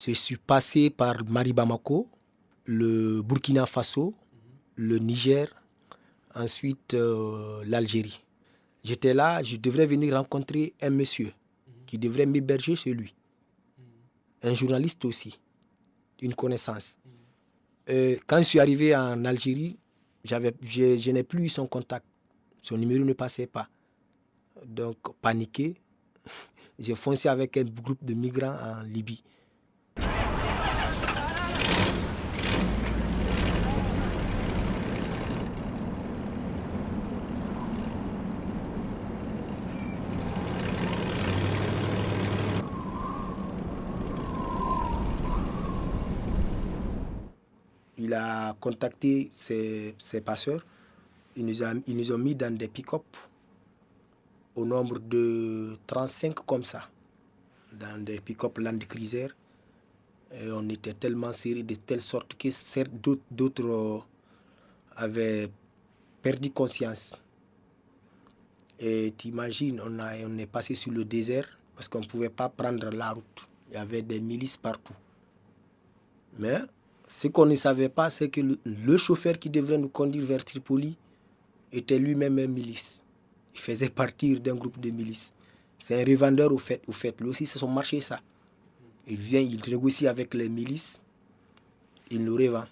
Je suis passé par Mali Bamako, le Burkina Faso, le Niger, ensuite l'Algérie. J'étais là, je devrais venir rencontrer un monsieur qui devrait m'héberger chez lui. Un journaliste aussi, une connaissance. Quand je suis arrivé en Algérie, je n'ai plus eu son contact. Son numéro ne passait pas. Donc, paniqué, j'ai foncé avec un groupe de migrants en Libye. Il a contacté ses passeurs. Ils nous ont mis dans des pick-up au nombre de 35 comme ça, dans des pick-up Land Cruiser. Et on était tellement serrés de telle sorte que d'autres avaient perdu conscience. Et t'imagines, on est passé sur le désert parce qu'on ne pouvait pas prendre la route. Il y avait des milices partout. Mais ce qu'on ne savait pas, c'est que le chauffeur qui devrait nous conduire vers Tripoli était lui-même un milice. Il faisait partie d'un groupe de milices. C'est un revendeur au fait. Lui aussi, c'est son marché, ça. Il vient, il négocie avec les milices, il nous revend.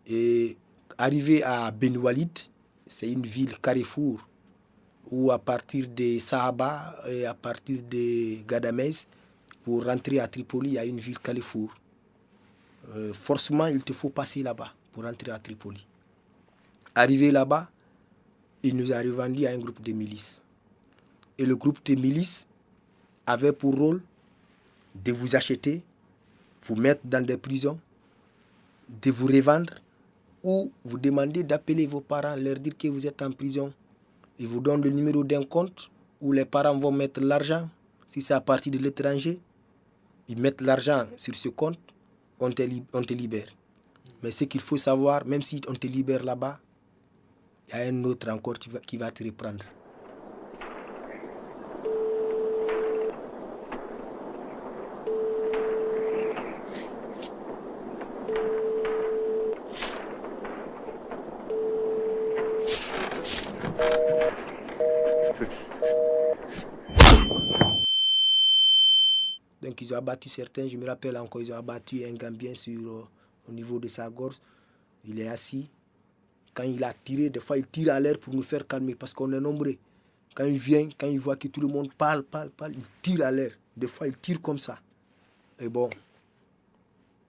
Et arrivé à Ben Walid, c'est une ville carrefour où à partir de Sahaba et à partir de Gadamez, pour rentrer à Tripoli, il y a une ville carrefour. Forcément, il te faut passer là-bas pour rentrer à Tripoli. Arrivé là-bas, il nous a revendu à un groupe de milices. Et le groupe de milices avait pour rôle de vous acheter, vous mettre dans des prisons, de vous revendre ou vous demander d'appeler vos parents, leur dire que vous êtes en prison. Ils vous donnent le numéro d'un compte où les parents vont mettre l'argent. Si c'est à partir de l'étranger, ils mettent l'argent sur ce compte, on te libère. Mais ce qu'il faut savoir, même si on te libère là-bas, il y a un autre encore qui va te reprendre. Donc ils ont abattu certains, je me rappelle encore, ils ont abattu un Gambien au niveau de sa gorge. Il est assis. Quand il a tiré, des fois il tire à l'air pour nous faire calmer parce qu'on est nombreux. Quand il vient, quand il voit que tout le monde parle, il tire à l'air. Des fois il tire comme ça. Et bon,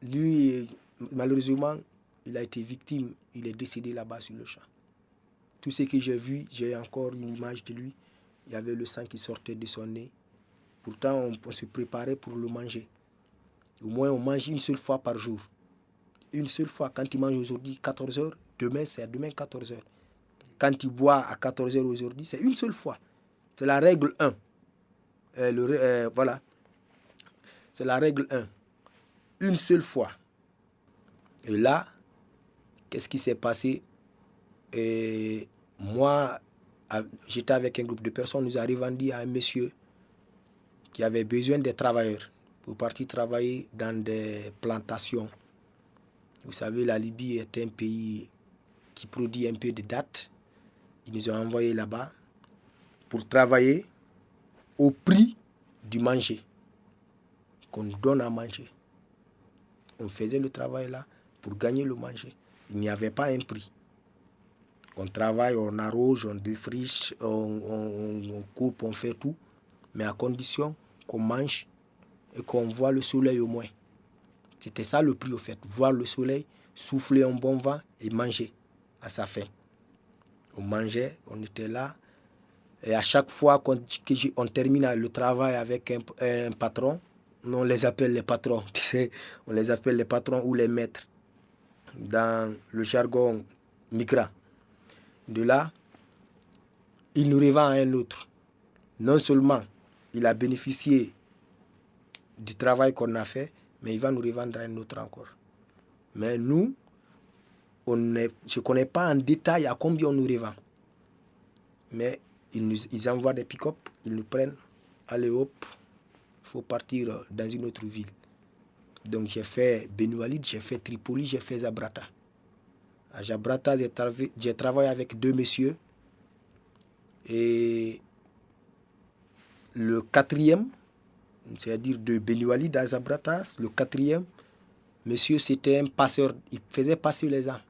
lui, malheureusement, il a été victime. Il est décédé là-bas sur le champ. Tout ce que j'ai vu, j'ai encore une image de lui. Il y avait le sang qui sortait de son nez. Pourtant, on se préparait pour le manger. Au moins, on mange une seule fois par jour. Une seule fois. Quand tu manges aujourd'hui 14 heures, demain, c'est demain 14 heures. Quand tu bois à 14 heures aujourd'hui, c'est une seule fois. C'est la règle 1. Voilà. C'est la règle 1. Une seule fois. Et là, qu'est-ce qui s'est passé? Et moi, j'étais avec un groupe de personnes. Nous arrivons à dire à un monsieur qui avait besoin des travailleurs pour partir travailler dans des plantations. Vous savez, la Libye est un pays qui produit un peu de dattes. Ils nous ont envoyés là-bas pour travailler au prix du manger qu'on nous donne à manger. On faisait le travail là pour gagner le manger. Il n'y avait pas un prix. On travaille, on arrose, on défriche, on coupe, on fait tout, mais à condition qu'on mange et qu'on voit le soleil au moins. C'était ça le prix au fait, voir le soleil, souffler un bon vent et manger à sa faim. On mangeait, on était là, et à chaque fois qu'on termine le travail avec un patron, on les appelle les patrons, tu sais, on les appelle les patrons ou les maîtres, dans le jargon migrant. De là, il nous revend à un autre. Non seulement il a bénéficié du travail qu'on a fait, mais il va nous revendre à un autre encore. Mais nous, je ne connais pas en détail à combien on nous revend. Mais ils envoient des pick-up, ils nous prennent, allez hop, il faut partir dans une autre ville. Donc j'ai fait Beni Walid, j'ai fait Tripoli, j'ai fait Zabrata. À Zabrata, j'ai travaillé avec 2 messieurs. Et le 4e, c'est-à-dire de Beni Walid à Zabrata, le 4e, monsieur, c'était un passeur, il faisait passer les armes.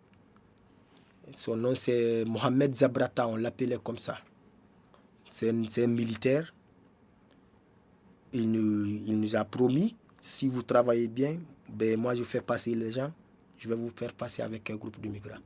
Son nom, c'est Mohamed Zabrata, on l'appelait comme ça. C'est un militaire. Il nous a promis, si vous travaillez bien, ben moi je fais passer les gens, je vais vous faire passer avec un groupe de migrants.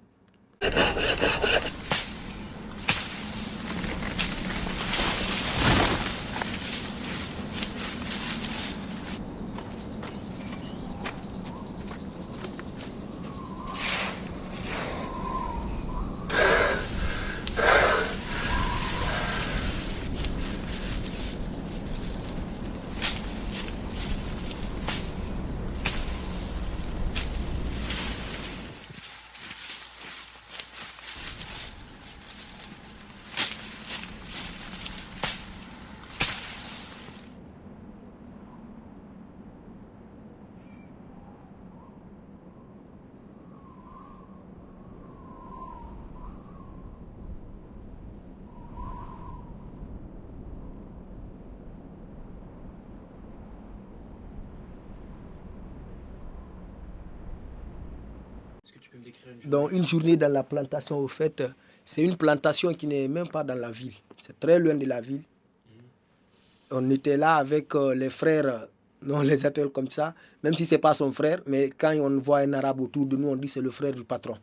Donc une journée dans la plantation, au fait, c'est une plantation qui n'est même pas dans la ville. C'est très loin de la ville. On était là avec les frères, on les appelle comme ça, même si ce n'est pas son frère, mais quand on voit un arabe autour de nous, on dit c'est le frère du patron.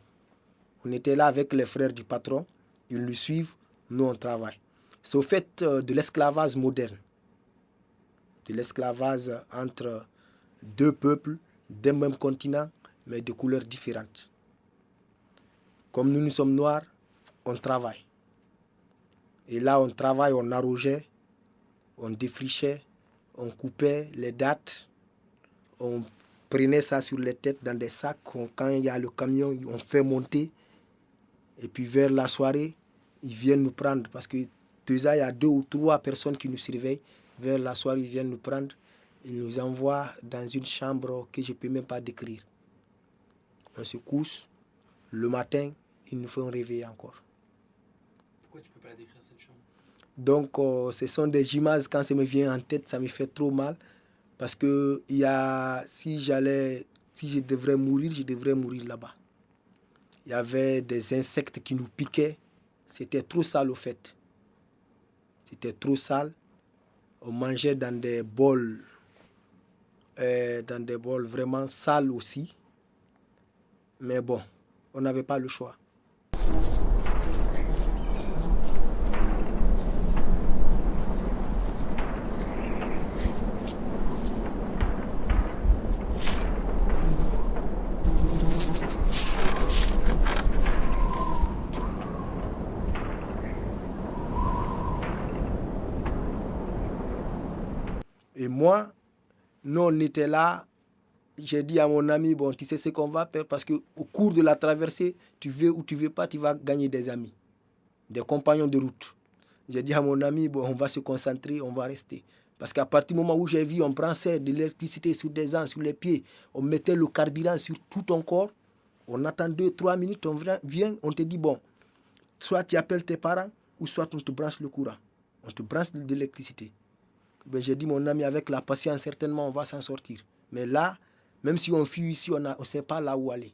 On était là avec les frères du patron, ils nous suivent, nous on travaille. C'est au fait de l'esclavage moderne, de l'esclavage entre 2 peuples d'un même continent, mais de couleurs différentes. Comme nous sommes noirs, on travaille. Et là, on travaille, on arrogeait, on défrichait, on coupait les dattes, on prenait ça sur les têtes dans des sacs. Quand il y a le camion, on fait monter. Et puis vers la soirée, ils viennent nous prendre. Parce que déjà, il y a 2 ou 3 personnes qui nous surveillent. Vers la soirée, ils viennent nous prendre. Ils nous envoient dans une chambre que je ne peux même pas décrire. On se couche. Le matin, ils nous font réveiller encore. Pourquoi tu ne peux pas la décrire, cette chambre? Donc, ce sont des images, quand ça me vient en tête, ça me fait trop mal. Parce que si je devrais mourir là-bas. Il y avait des insectes qui nous piquaient. C'était trop sale au fait. C'était trop sale. On mangeait dans des bols vraiment sales aussi. Mais bon, on n'avait pas le choix. Et moi, nous on était là, j'ai dit à mon ami, bon, tu sais ce qu'on va faire parce qu'au cours de la traversée, tu veux ou tu veux pas, tu vas gagner des amis, des compagnons de route. J'ai dit à mon ami, bon, on va se concentrer, on va rester. Parce qu'à partir du moment où j'ai vu, on pressait de l'électricité sur des ans, sur les pieds, on mettait le carburant sur tout ton corps, on attend 2-3 minutes, on vient, on te dit, bon, soit tu appelles tes parents, ou soit on te branche le courant. On te branche de l'électricité. Ben, j'ai dit, mon ami, avec la patience, certainement, on va s'en sortir. Mais là, même si on fuit ici, on ne sait pas là où aller.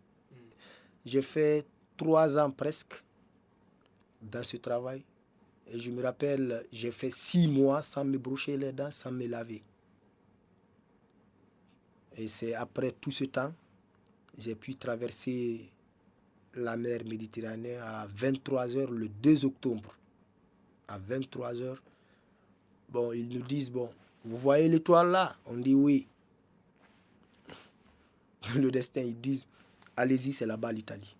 J'ai fait 3 ans presque dans ce travail. Et je me rappelle, j'ai fait 6 mois sans me brocher les dents, sans me laver. Et c'est après tout ce temps, j'ai pu traverser la mer Méditerranée à 23h le 2 octobre. À 23h. Bon, ils nous disent, bon, vous voyez l'étoile là? On dit oui. Le destin, ils disent, allez-y, c'est là-bas l'Italie.